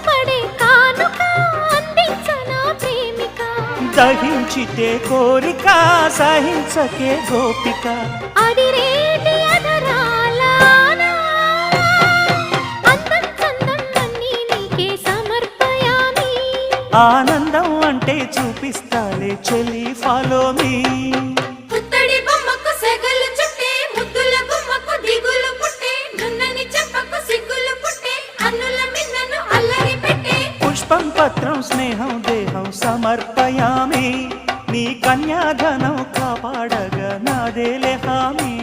పడే కానుక అందించనా ప్రేమిక దహించితే కోరిక సహించకే గోపిక అడిరేటి అధరాల అందం చందం అన్నీ నీకే సమర్పయామి ఆనందం అంటే చూపిస్తాలే చెలి ఫాలో మీ పుత్తడి బొమ్మకు సెగలు చుట్టే ముద్దుల గుమ్మకు దిగులు పుట్టే నున్నని చెప్పకు సిగ్గులు పుట్టే అన్నుల మిన్నను అల్లరి పెట్టే పుష్పం పత్రం స్నేహం దేహం సమర్పయామి నీ కన్యాధనం కాపాడగా నాదేలే హామీ